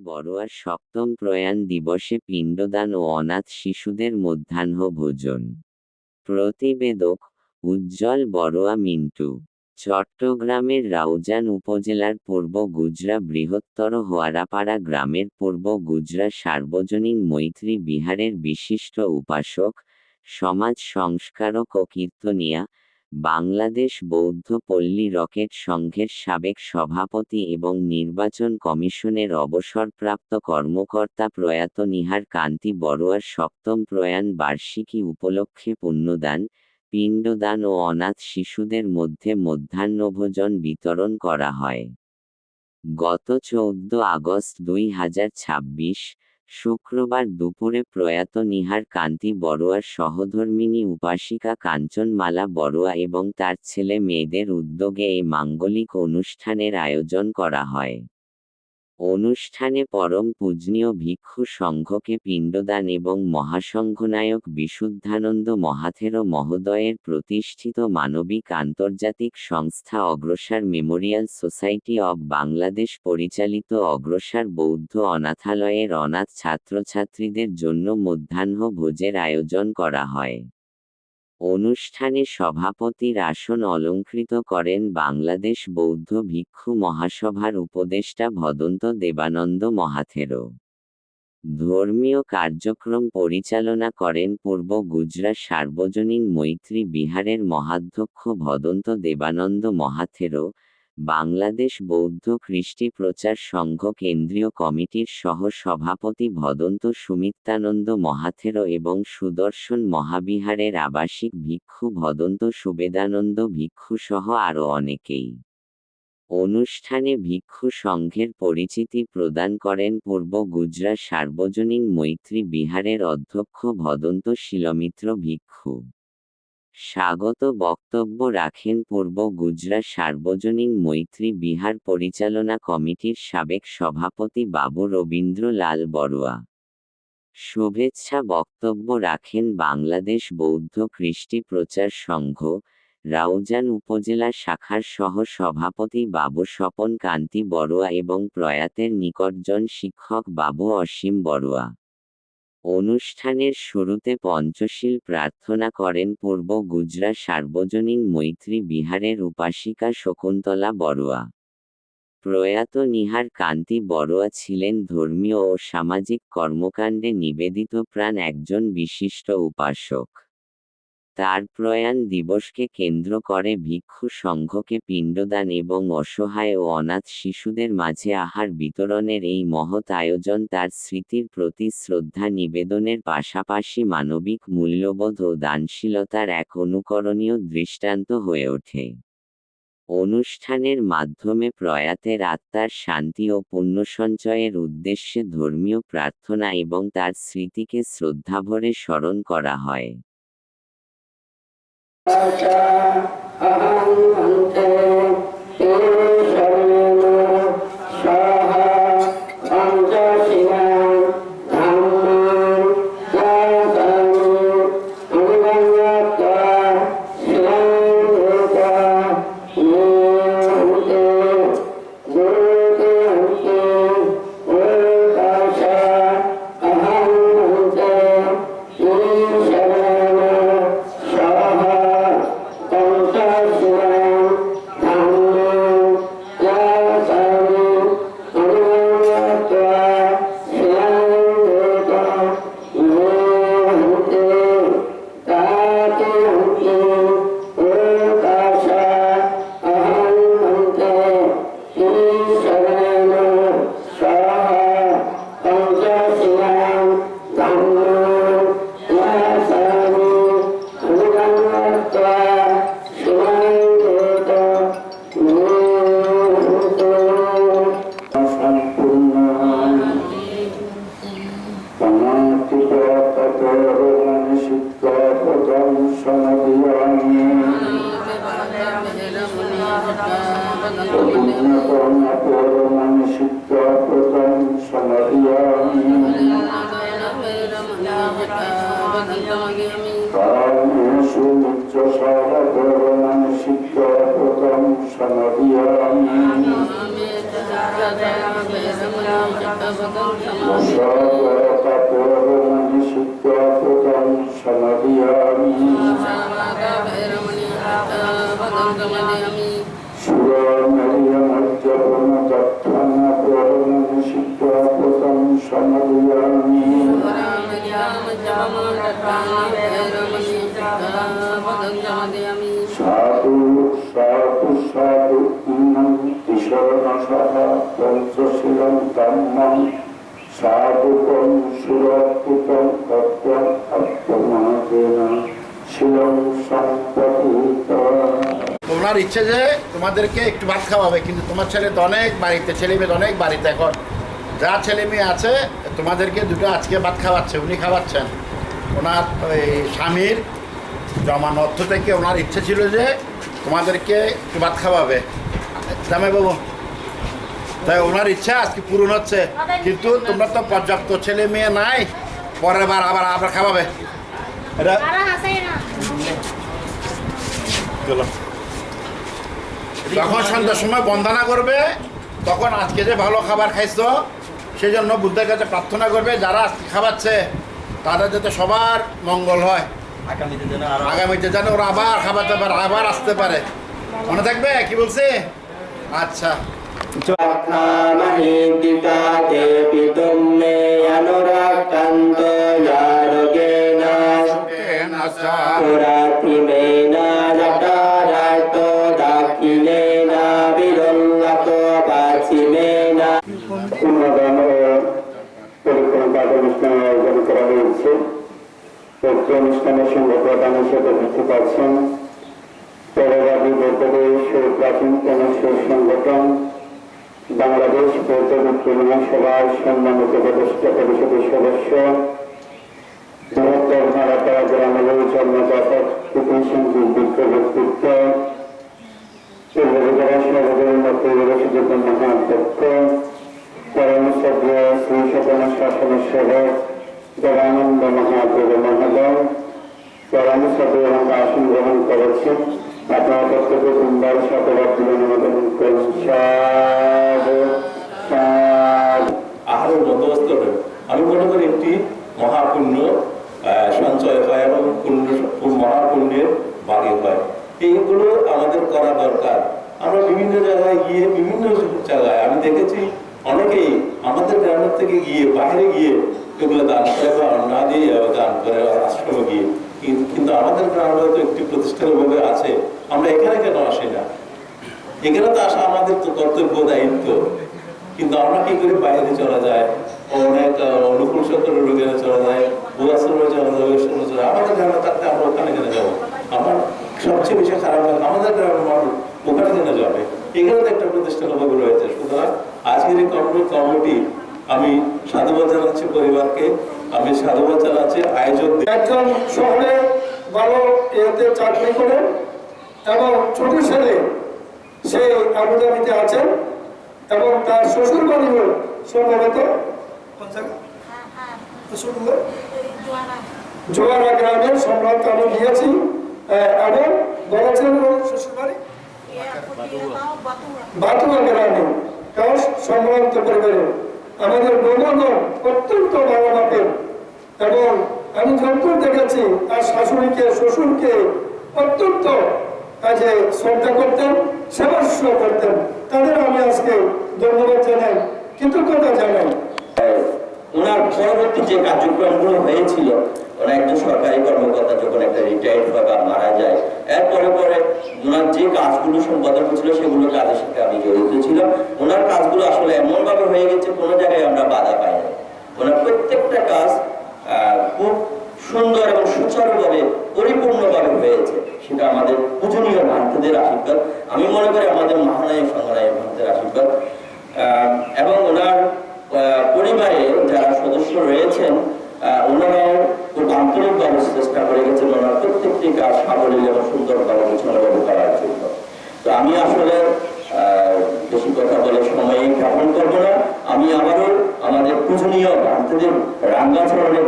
বড়ুয়ার সপ্তম প্রয়াণ দিবসে পিণ্ডদান ও অনাথ শিশুদের মধ্যাহ্ন ভোজন। প্রতিবেদক উজ্জ্বল বড়ুয়া মিন্টু। চট্টগ্রামের রাউজান উপজেলার পূর্ব গুজরা বৃহত্তর হোয়ারাপাড়া গ্রামের পূর্ব গুজরা সার্বজনীন মৈত্রী বিহারের বিশিষ্ট উপাসক, সমাজ সংস্কারক ও কীর্তনিয়া, বাংলাদেশ বৌদ্ধ পল্লী রকেট সংঘের সাবেক সভাপতি এবং নির্বাচন কমিশনের অবসরপ্রাপ্ত কর্মকর্তা প্রয়াত নিহার কান্তি বড়ুয়ার সপ্তম প্রয়াণ বার্ষিকী উপলক্ষে পুণ্যদান, পিণ্ডদান ও অনাথ শিশুদের মধ্যে মধ্যাহ্নভোজন বিতরণ করা হয়। গত 14 আগস্ট 2026 শুক্রবার দুপুরে প্রয়াত নিহার কান্তি বড়ুয়ার সহধর্মিণী উপাসিকা কাঞ্চনমালা বড়ুয়া এবং তার ছেলে মেয়েদের উদ্যোগে এই মাঙ্গলিক অনুষ্ঠানের আয়োজন করা হয়। অনুষ্ঠানে পরম পূজনীয় ভিক্ষু সংঘকে পিণ্ডদান এবং মহাসংঘনায়ক বিশুদ্ধানন্দ মহাথেরো মহোদয়ের প্রতিষ্ঠিত মানবিক আন্তর্জাতিক সংস্থা অগ্রসর মেমোরিয়াল সোসাইটি অব বাংলাদেশ পরিচালিত অগ্রসর বৌদ্ধ অনাথালয়ের অনাথ ছাত্রছাত্রীদের জন্য মধ্যাহ্ন ভোজের আয়োজন করা হয়। অনুষ্ঠানে সভাপতির আসন অলংকৃত করেন বাংলাদেশ বৌদ্ধ ভিক্ষু মহাসভার উপদেষ্টা ভদন্ত দেবানন্দ মহাথেরো। ধর্মীয় কার্যক্রম পরিচালনা করেন পূর্ব গুজরা সার্বজনীন মৈত্রী বিহারের মহাধ্যক্ষ ভদন্ত দেবানন্দ মহাথেরো, বাংলাদেশ বৌদ্ধ কৃষ্টি প্রচার সংঘ কেন্দ্রীয় কমিটির সহ সভাপতি ভদন্ত সুমিত্রানন্দ মহাথেরো এবং সুদর্শন মহাবিহারের আবাসিক ভিক্ষু ভদন্ত সুবেদানন্দ ভিক্ষু সহ আরও অনেকেই। অনুষ্ঠানে ভিক্ষু সংঘের পরিচিতি প্রদান করেন পূর্ব গুজরা সার্বজনীন মৈত্রী বিহারের অধ্যক্ষ ভদন্ত শিলমিত্র ভিক্ষু। স্বাগত বক্তব্য রাখেন পূর্ব গুজরা সার্বজনীন মৈত্রী বিহার পরিচালনা কমিটির সাবেক সভাপতি বাবু রবীন্দ্র লাল বড়ুয়া। শুভেচ্ছা বক্তব্য রাখেন বাংলাদেশ বৌদ্ধ কৃষ্টি প্রচার সংঘ, রাউজান উপজেলা শাখার সহ সভাপতি বাবু স্বপন কান্তি বড়ুয়া এবং প্রয়াতের নিকটজন শিক্ষক বাবু অসীম বড়ুয়া। অনুষ্ঠানের শুরুতে পঞ্চশীল প্রার্থনা করেন পূর্ব গুজরা সার্বজনীন মৈত্রী বিহারের উপাসিকা শকুন্তলা বড়ুয়া। প্রয়াত নিহার কান্তি বড়ুয়া ছিলেন ধর্মীয় ও সামাজিক কর্মকাণ্ডে নিবেদিত প্রাণ একজন বিশিষ্ট উপাসক। তার প্রয়াণ দিবসকে কেন্দ্র করে ভিক্ষু সংঘকে পিণ্ডদান এবং অসহায় ও অনাথ শিশুদের মাঝে আহার বিতরণের এই মহৎ আয়োজন তার স্মৃতির প্রতি শ্রদ্ধা নিবেদনের পাশাপাশি মানবিক মূল্যবোধ ও দানশীলতার এক অনুকরণীয় দৃষ্টান্ত হয়ে ওঠে। অনুষ্ঠানের মাধ্যমে প্রয়াতের আত্মার শান্তি ও পুণ্যসঞ্চয়ের উদ্দেশ্যে ধর্মীয় প্রার্থনা এবং তার স্মৃতিকে শ্রদ্ধাভরে স্মরণ করা হয়। Amen. সাধু সাধু সাধু ইনং ঈশ্বরণসহ পঞ্চশীলং ধম্মং সাধুকং সুরক্ষিতং তত্ত্বং আত্মমাদেন শিলং সম্পতিত। তোমার ইচ্ছে যে তোমাদেরকে একটু ভাত খাওয়াবে, কিন্তু তোমার ছেলে তো অনেক বাড়িতে, ছেলে মেয়ে অনেক বাড়িতে, এখন যা ছেলে মেয়ে আছে তোমাদেরকে দুটো আজকে ভাত খাওয়াচ্ছে, উনি খাওয়াচ্ছেন। ওনার ওই স্বামীর জমানো অর্থ থেকে ওনার ইচ্ছে ছিল যে তোমাদেরকে একটু ভাত খাওয়াবে, জামাইবাবু। তাই ওনার ইচ্ছা আজকে পূরণ হচ্ছে, কিন্তু তোমরা তো পর্যাপ্ত ছেলে মেয়ে নাই, পরের বার আবার খাওয়াবে। এটা চলো, যখন সন্ধ্যার সময় বন্দনা করবে তখন আজকে যে ভালো খাবার খাইছো সেই জন্য বুদ্ধের কাছে প্রার্থনা করবে, যারা আজকে খাওয়াচ্ছে তাদের যাতে সবার মঙ্গল হয়, আগামীতে যেন ওরা আবার খাওয়াতে পারে, আবার আসতে পারে। মনে থাকবে কি বলছে? আচ্ছা, আয়োজন করা হয়েছে। অনুষ্ঠানের সঙ্গে প্রধান হিসেবে উপস্থিত আছেন পরবাদী বৌদ্ধদেশ ও প্রাচীন কমিশন সংগঠন বাংলাদেশ বৌদ্ধ ভিক্ষু মহাসভার সম্মানিত উপদেষ্টা পরিষদের সদস্য বৃহত্তর ভাড়াপাড়া গ্রামের জন্মজাতক কৃতিসংখ্যক বিজ্ঞ ব্যক্তিত্ব পূর্বজেলা সর্বজনীন পরিবেশযোগ্য মহাধ্যক্ষ পরমশ্রদ্ধ শ্রী সকল শাসনের সেবক দেবানন্দ মহাদেব মহোদয় পরমশ্রদ্ধ এবং আসন গ্রহণ করেছেন। আপনার প্রত্যেক সুন্দর শতবাদ দিলেন আমাদের আহারের বন্দোবস্ত হবে। আমি মনে করি একটি মহাপুণ্য সঞ্চয় হয় এবং মহাপুণ্যের বাড়ি হয়। এইগুলো আমাদের করা দরকার। আমরা বিভিন্ন জায়গায় গিয়ে, বিভিন্ন জায়গায় আমি দেখেছি অনেকেই আমাদের গ্রামের থেকে গিয়ে বাইরে গিয়ে এগুলো দান করে বা না দিয়ে দান করে আশ্রমে গিয়ে, কিন্তু আমাদের গ্রামে তো একটি প্রতিষ্ঠানভাবে আছে, আমরা এখানে কেন আসি না? এখানে তো আসা আমাদের তো কর্তব্য, দায়িত্ব, কিন্তু আমরা কি করে বাইরে চলা যায়, অনেক অনুকূল সত্তরের রোগীরা চলা যায়, বুয়াশ্রমে চলা যাবে, আমাদের গ্রামে থাকতে আমরা ওখানে কেন যাবো? আমার সবচেয়ে বেশি খারাপ লাগে আমাদের গ্রামের মানুষ ওখানে কেন যাবে? এখানে তো একটা প্রতিষ্ঠানভাবে রয়েছে। সুতরাং আজকের এই কমিটি আমি সাধুবাদ জানাচ্ছি পরিবারকে, আমি সাধুবাদ জানাচ্ছি আয়োজক। একজন শহরে ভালো এতে চাকরি করেন এবং ছোট ছেলে সে আবুধাবিতে আছেন এবং তার শ্বশুর বাড়িও সম্ভবত জোয়ারা গ্রামের সম্রাট আমি গিয়েছি এবং বলেছেন শ্বশুর বাড়ি বাতুয়া গ্রামে সম্ভ্রান্ত পরিবারে আমাদের বৌগণ অত্যন্ত ভালো মাপের এবং আমি যতদূর দেখেছি তার শাশুড়িকে শ্বশুরকে অত্যন্ত কাজে শ্রদ্ধা করতেন, সেবা করতেন। তাদের আমি আজকে ধন্যবাদ জানাই, কৃতজ্ঞতা জানাই। ওনার পরবর্তী যে কার্যক্রমগুলো হয়েছিল, ওনার একজন সরকারি কর্মকর্তা যখন একটা রিটায়ার্ড হয় বা মারা যায়, এরপরে পরে ওনার যে কাজগুলো সম্পাদন হচ্ছিল সেগুলো কাজের সাথে আমি জড়িত ছিলাম। ওনার কাজগুলো আসলে এমন ভাবে হয়ে গেছে কোনো জায়গায় আমরা বাধা পাই না। ওনার প্রত্যেকটা কাজ খুব সুন্দর এবং সুচারুভাবে পরিপূর্ণভাবে হয়েছে, সেটা আমাদের পূজনীয় ভক্তদের আশীর্বাদ। আমি মনে করি আমাদের মহানায়ক সংগ্রামী ভক্তের আশীর্বাদ। এবং ওনার পরিবারে যারা সদস্য রয়েছেন ওনারাও খুব আন্তরিকভাবে চেষ্টা করে গেছেন ওনার প্রত্যেকটি কাজ সাবলীল এবং সুন্দরভাবে বিছানাভাবে করার জন্য। তো আমি আসলে বেশি কথা বলে সময় জ্ঞাপন করবো না। আমি আবারও আমাদের পূজনীয় ভক্তদের রাঙ্গাচরণের